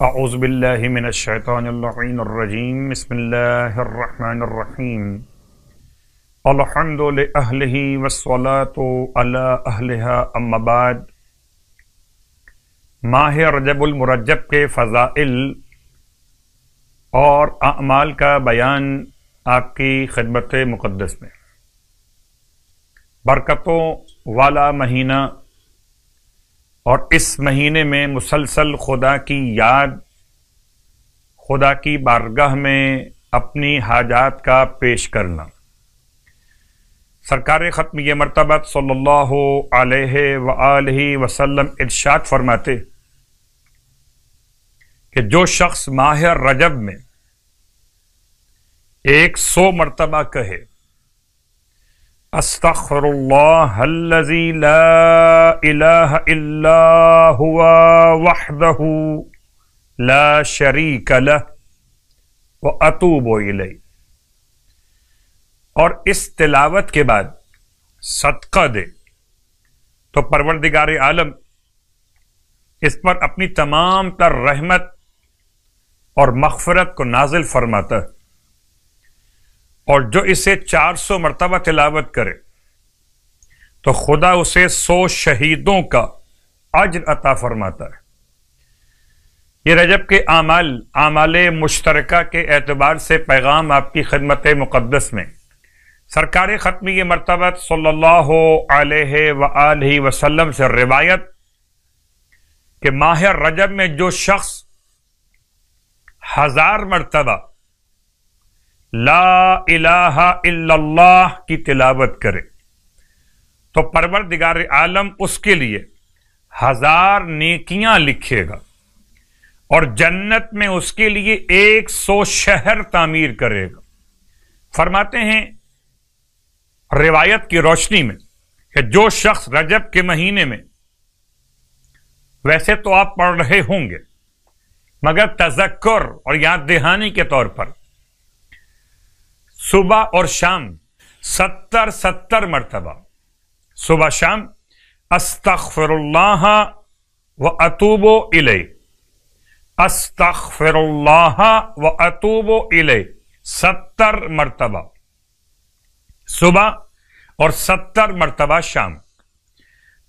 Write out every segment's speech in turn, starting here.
اعوذ باللہ من الشیطان اللعین الرجیم بسم اللہ الرحمن الرحیم الحمد لأہلہ والصلاة علی اہلہا اما بعد۔ ماہ رجب المرجب کے فضائل اور اعمال کا بیان آپ کی خدمت مقدس میں۔ برکتوں والا مہینہ اور اس مہینے میں مسلسل خدا کی یاد، خدا کی بارگاہ میں اپنی حاجات کا پیش کرنا۔ سرکار ختمیہ مرتبہ صلی اللہ علیہ وآلہ وسلم ارشاد فرماتے کہ جو شخص ماہ رجب میں 100 مرتبہ کہے استغفر اللہ الذی لا الہ الا ہوا وحدہ لا شریک لہ واتوب الیہ، اور اس تلاوت کے بعد صدقہ دے تو پروردگار عالم اس پر اپنی تمام تر رحمت اور مغفرت کو نازل فرماتا ہے، اور جو اسے 400 مرتبہ تلاوت کرے تو خدا اسے 100 شہیدوں کا اجر عطا فرماتا ہے۔ یہ رجب کے اعمال مشترکہ کے اعتبار سے پیغام آپ کی خدمت مقدس میں سرکار ختمیہ مرتبہ صلی اللہ علیہ وآلہ وسلم سے روایت کہ ماہ رجب میں جو شخص 1000 مرتبہ لا الہ الا اللہ کی تلاوت کرے تو پروردگار عالم اس کے لیے 1000 نیکیاں لکھے گا، اور جنت میں اس کے لیے 100 شہر تعمیر کرے گا۔ فرماتے ہیں روایت کی روشنی میں کہ جو شخص رجب کے مہینے میں، ویسے تو آپ پڑھ رہے ہوں گے مگر تذکر اور یاد دہانی کے طور پر صبح اور شام 70 مرتبہ صبح شام استغفر اللہ واتوب الیہ، استغفر اللہ واتوب الیہ 70 مرتبہ صبح اور 70 مرتبہ شام۔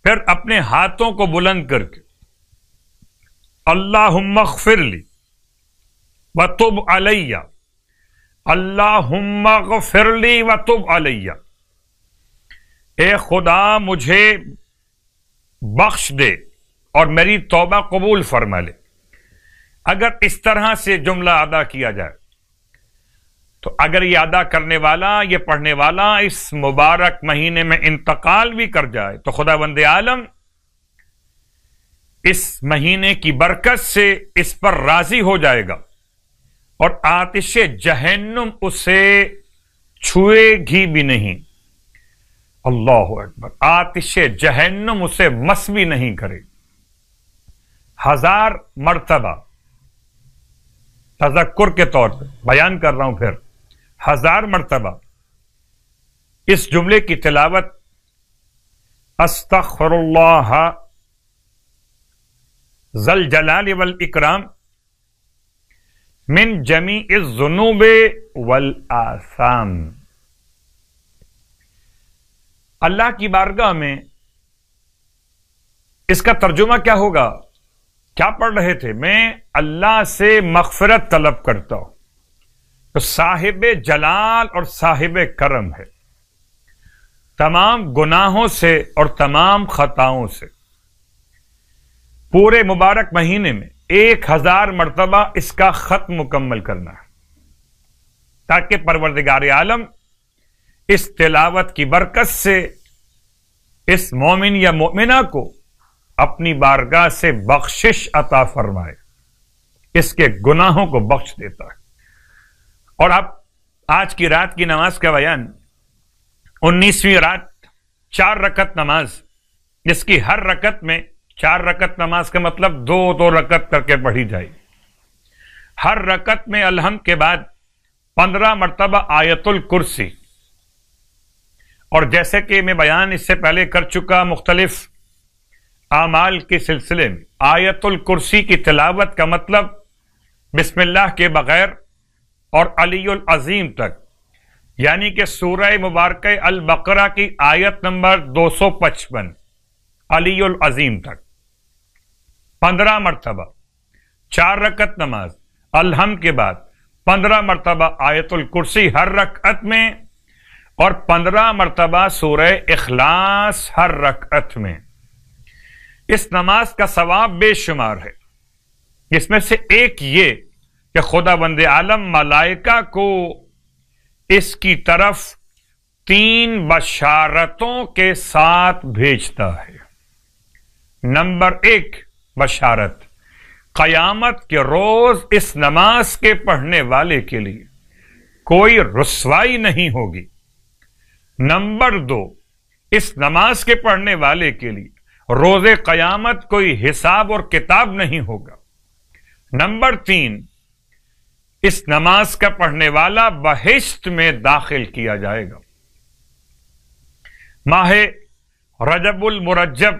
پھر اپنے ہاتھوں کو بلند کر کے اللہم اغفر لی وتب علیہ، اللہم اغفر لی وتب علیہ، اے خدا مجھے بخش دے اور میری توبہ قبول فرما لے۔ اگر اس طرح سے جملہ ادا کیا جائے تو اگر یہ ادا کرنے والا، یہ پڑھنے والا اس مبارک مہینے میں انتقال بھی کر جائے تو خداوند عالم اس مہینے کی برکت سے اس پر راضی ہو جائے گا، اور آتش جہنم اسے چھوئے گی بھی نہیں۔ اللہ اکبر، آتش جہنم اسے مس بھی نہیں کرے۔ 1000 مرتبہ تذکر کے طور پہ بیان کر رہا ہوں، پھر 1000 مرتبہ اس جملے کی تلاوت استغفر اللہ ذی الجلال والاکرام من جمیع الذنوب والآثام، اللہ کی بارگاہ میں اس کا ترجمہ کیا ہوگا؟ کیا پڑھ رہے تھے؟ میں اللہ سے مغفرت طلب کرتا ہوں، تو صاحب جلال اور صاحب کرم ہے، تمام گناہوں سے اور تمام خطاؤں سے۔ پورے مبارک مہینے میں 1000 مرتبہ اس کا ختم مکمل کرنا ہے، تاکہ پروردگار عالم اس تلاوت کی برکت سے اس مومن یا مومنہ کو اپنی بارگاہ سے بخشش عطا فرمائے، اس کے گناہوں کو بخش دیتا ہے۔ اور اب آج کی رات کی نماز کا بیان، 19ویں رات 4 رکعت نماز، جس کی ہر رکعت میں 4 رکعت نماز کا مطلب 2 رکعت کر کے پڑھی جائے، ہر رکعت میں الحمد کے بعد 15 مرتبہ آیت الکرسی، اور جیسے کہ میں بیان اس سے پہلے کر چکا، مختلف اعمال کے سلسلے میں آیت الکرسی کی تلاوت کا مطلب بسم اللہ کے بغیر اور علی العظیم تک، یعنی کہ سورہ مبارکہ البقرہ کی آیت نمبر 255 علی العظیم تک 15 مرتبہ 4 رکعت نماز، الحمد کے بعد 15 مرتبہ آیت الکرسی ہر رکعت میں اور 15 مرتبہ سورہ اخلاص ہر رکعت میں۔ اس نماز کا ثواب بے شمار ہے، اس میں سے ایک یہ کہ خداوند عالم ملائکہ کو اس کی طرف 3 بشارتوں کے ساتھ بھیجتا ہے۔ نمبر 1 بشارت، قیامت کے روز اس نماز کے پڑھنے والے کے لیے کوئی رسوائی نہیں ہوگی۔ نمبر 2، اس نماز کے پڑھنے والے کے لیے روز قیامت کوئی حساب اور کتاب نہیں ہوگا۔ نمبر 3، اس نماز کا پڑھنے والا بہشت میں داخل کیا جائے گا۔ ماہ رجب المرجب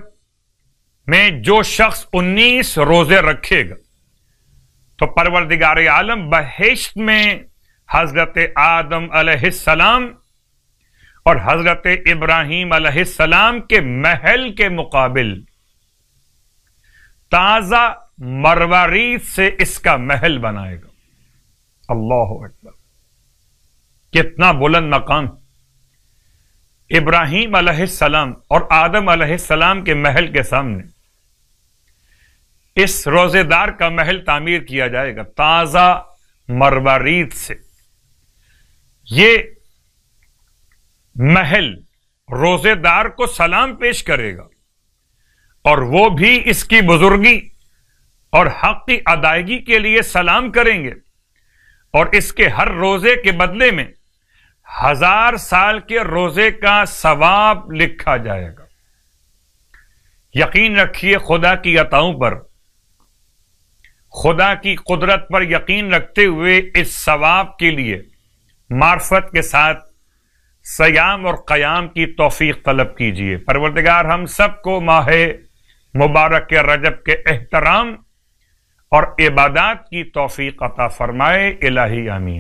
میں جو شخص 19 روزے رکھے گا تو پروردگار عالم بہشت میں حضرت آدم علیہ السلام اور حضرت ابراہیم علیہ السلام کے محل کے مقابل تازہ مروارید سے اس کا محل بنائے گا۔ اللہ اکبر، کتنا بلند مقام! ابراہیم علیہ السلام اور آدم علیہ السلام کے محل کے سامنے اس روزے دار کا محل تعمیر کیا جائے گا تازہ مروارید سے۔ یہ محل روزے دار کو سلام پیش کرے گا اور وہ بھی اس کی بزرگی اور حق کی ادائیگی کے لیے سلام کریں گے، اور اس کے ہر روزے کے بدلے میں 1000 سال کے روزے کا ثواب لکھا جائے گا۔ یقین رکھیے خدا کی عطاؤں پر، خدا کی قدرت پر یقین رکھتے ہوئے اس ثواب کے لیے معرفت کے ساتھ صیام اور قیام کی توفیق طلب کیجیے۔ پروردگار ہم سب کو ماہ مبارک رجب کے احترام اور عبادات کی توفیق عطا فرمائے، الہی آمین۔